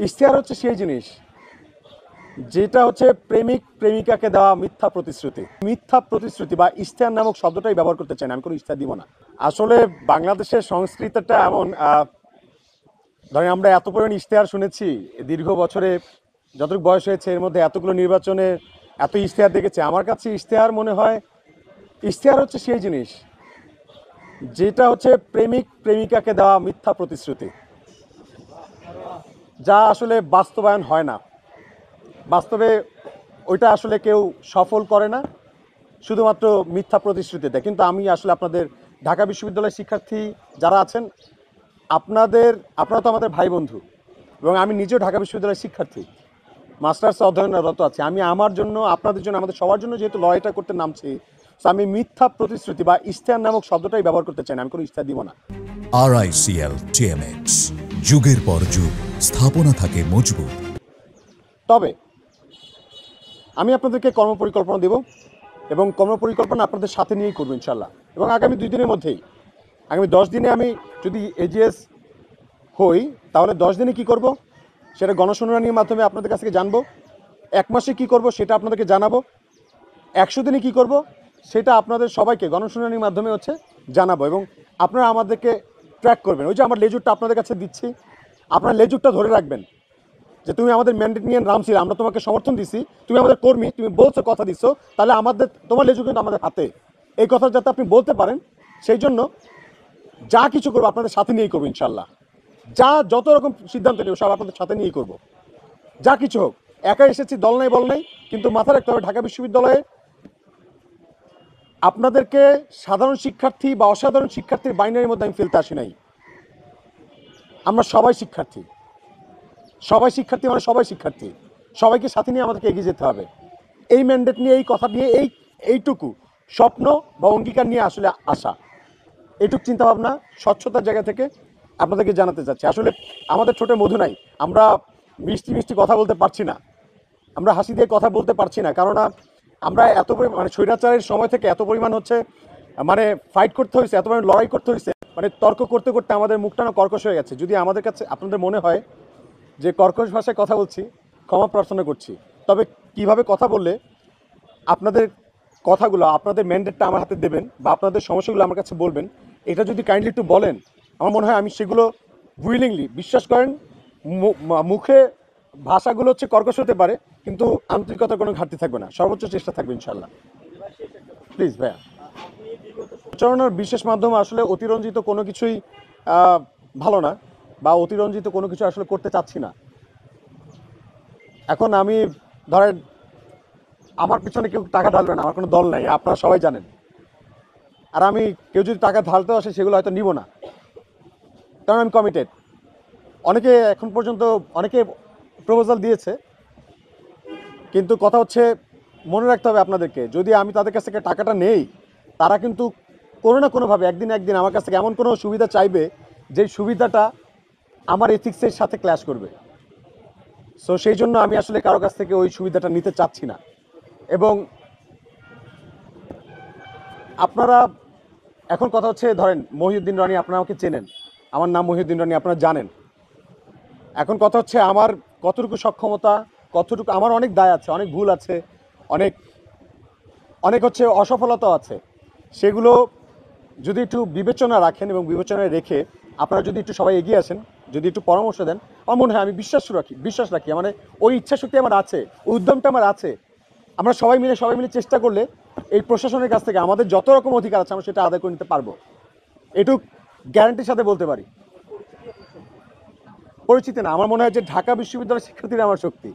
ইশতেহার হচ্ছে সেই জিনিস যেটা হচ্ছে প্রেমিক প্রেমিকাকে দেওয়া মিথ্যা প্রতিশ্রুতি বা ইশতেহার নামক শব্দটাই ব্যবহার করতে চাই না। আমি কোনো ইশতেহার দিব না। আসলে বাংলাদেশের সংস্কৃতিটা এমন, ধরেন আমরা এত পরিমাণ ইশতেহার শুনেছি দীর্ঘ বছরে, যতটুকু বয়স হয়েছে এর মধ্যে এতগুলো নির্বাচনে এত ইশতেহার দেখেছে। আমার কাছে ইশতেহার মনে হয়, ইশতেহার হচ্ছে সেই জিনিস যেটা হচ্ছে প্রেমিক প্রেমিকাকে দেওয়া মিথ্যা প্রতিশ্রুতি, যা আসলে বাস্তবায়ন হয় না। বাস্তবে ওইটা আসলে কেউ সফল করে না, শুধুমাত্র মিথ্যা প্রতিশ্রুতি দেয়। কিন্তু আমি আসলে আপনাদের ঢাকা বিশ্ববিদ্যালয়ের শিক্ষার্থী যারা আছেন, আপনারা তো আমাদের ভাই বন্ধু, এবং আমি নিজেও ঢাকা বিশ্ববিদ্যালয়ের শিক্ষার্থী, মাস্টার্স অধ্যয়নরত আছি। আমি আমার জন্য, আপনাদের জন্য, আমাদের সবার জন্য যেহেতু লড়াইটা করতে নামছি, তো আমি মিথ্যা প্রতিশ্রুতি বা ইশতেহার নামক শব্দটাই ব্যবহার করতে চাই না। আমি কোনো ইশতেহার দিব না। RICL TMX, যুগের পর যুগ স্থাপনা থাকে মজবুত। তবে আমি আপনাদেরকে কর্মপরিকল্পনা দেব, এবং কর্মপরিকল্পনা আপনাদের সাথে নিয়েই করবো ইনশাল্লাহ। এবং আগামী 2 দিনের মধ্যেই, আগামী 10 দিনে আমি যদি এজিএস হই, তাহলে 10 দিনে কি করব সেটা গণশুনানির মাধ্যমে আপনাদের কাছ থেকে জানবো। 1 মাসে কি করব সেটা আপনাদেরকে জানাবো। 100 দিনে কি করব সেটা আপনাদের সবাইকে গণশুনানির মাধ্যমে জানাবো। এবং আপনারা আমাদেরকে ট্র্যাক করবেন। ওই যে আমার লেজুরটা আপনাদের কাছে দিচ্ছি, আপনার লেজুরটা ধরে রাখবেন যে তুমি আমাদের ম্যান্ডেট নিয়ে নামছিলে, আমরা তোমাকে সমর্থন দিছি, তুমি আমাদের কর্মী, তুমি বলছো, কথা দিচ্ছ, তাহলে তোমার লেজু কিন্তু আমাদের হাতে। এই কথা যাতে আপনি বলতে পারেন, সেই জন্য যা কিছু করবো আপনাদের সাথে নিয়েই করবো ইনশাল্লাহ। যত রকম সিদ্ধান্ত নেব সব আপনাদের সাথে নিয়েই করবো, যা কিছু হোক। একা এসেছি, দল নাই বল নাই, কিন্তু মাথায় রাখতে হবে ঢাকা বিশ্ববিদ্যালয়ে আপনাদেরকে সাধারণ শিক্ষার্থী বা অসাধারণ শিক্ষার্থীর বাইনারির মধ্যে আমি ফেলতে আসি নাই। আমরা সবাই শিক্ষার্থী, মানে সবাই শিক্ষার্থী, সবাইকে সাথে নিয়ে আমাদেরকে এগিয়ে যেতে হবে। এই ম্যান্ডেট নিয়ে, এই কথা নিয়ে, এইটুকু স্বপ্ন বা অঙ্গীকার নিয়ে আসলে আসা, এইটুকু চিন্তাভাবনা স্বচ্ছতার জায়গা থেকে আপনাদেরকে জানাতে চাচ্ছি। আসলে আমাদের ছোট মধু নাই, আমরা মিষ্টি মিষ্টি কথা বলতে পারছি না, আমরা হাসি দিয়ে কথা বলতে পারছি না, কারণ আমরা এত পরিমাণ, মানে স্বৈরাচারের সময় থেকে এত পরিমাণ মানে ফাইট করতে হয়েছে, এত পরিমাণ লড়াই করতে হয়েছে, মানে তর্ক করতে করতে আমাদের মুখটা না কর্কশ হয়ে গেছে। যদি আমাদের কাছে আপনাদের মনে হয় যে কর্কশ ভাষায় কথা বলছি, ক্ষমা প্রার্থনা করছি। তবে কিভাবে কথা বললে আপনাদের কথাগুলো, আপনাদের ম্যান্ডেটটা আমার হাতে দেবেন বা আপনাদের সমস্যাগুলো আমার কাছে বলবেন, এটা যদি কাইন্ডলি একটু বলেন, আমার মনে হয় আমি সেগুলো উইলিংলি, বিশ্বাস করেন, মুখে ভাষাগুলো কর্কশ হতে পারে, কিন্তু আন্তরিকতার কোনো ঘাটতি থাকবে না, সর্বোচ্চ চেষ্টা থাকবে ইনশাল্লাহ। প্লিজ ভাইয়া। প্রচারণার বিশেষ মাধ্যম আসলে অতিরঞ্জিত কোনো কিছুই ভালো না, বা অতিরঞ্জিত কোনো কিছু আসলে করতে চাচ্ছি না। এখন আমি, ধরেন, আমার পিছনে কেউ টাকা ঢালবে না, আমার কোনো দল নাই, আপনারা সবাই জানেন। আর আমি, কেউ যদি টাকা ঢালতে আসে সেগুলো হয়তো নিব না, কারণ আমি কমিটেড। অনেকে এখন পর্যন্ত প্রপোজাল দিয়েছে, কিন্তু কথা হচ্ছে, মনে রাখতে হবে আপনাদেরকে, যদি আমি তাদের কাছ থেকে টাকাটা নেই, তারা কিন্তু কোনো না কোনোভাবে একদিন আমার কাছ থেকে এমন কোনো সুবিধা চাইবে যে সুবিধাটা আমার এথিক্সের সাথে ক্ল্যাশ করবে। সো সেই জন্য আমি আসলে কারো কাছ থেকে ওই সুবিধাটা নিতে চাচ্ছি না। এবং আপনারা, এখন কথা হচ্ছে, ধরেন মহিউদ্দিন রনি, আপনারা আমাকে চেনেন, আমার নাম মহিউদ্দিন রনি, আপনারা জানেন। এখন কথা হচ্ছে আমার কতটুকু সক্ষমতা, কতটুকু, আমার অনেক দায় আছে, অনেক ভুল আছে, অনেক অসফলতাও আছে। সেগুলো যদি একটু বিবেচনা রাখেন এবং বিবেচনায় রেখে আপনারা যদি একটু সবাই এগিয়ে আসেন, যদি একটু পরামর্শ দেন, আমার মনে হয়, আমি বিশ্বাস রাখি, মানে ওই ইচ্ছাশক্তি আমার আছে, ওই উদ্যমটা আমার আছে। আমরা সবাই মিলে চেষ্টা করলে এই প্রশাসনের কাছ থেকে আমাদের যত রকম অধিকার আছে আমরা সেটা আদায় করে নিতে পারবো, এটুক গ্যারান্টির সাথে বলতে পারি। পরিচিতি না, আমার মনে হয় যে ঢাকা বিশ্ববিদ্যালয়ের শিক্ষার্থীরা আমার শক্তি।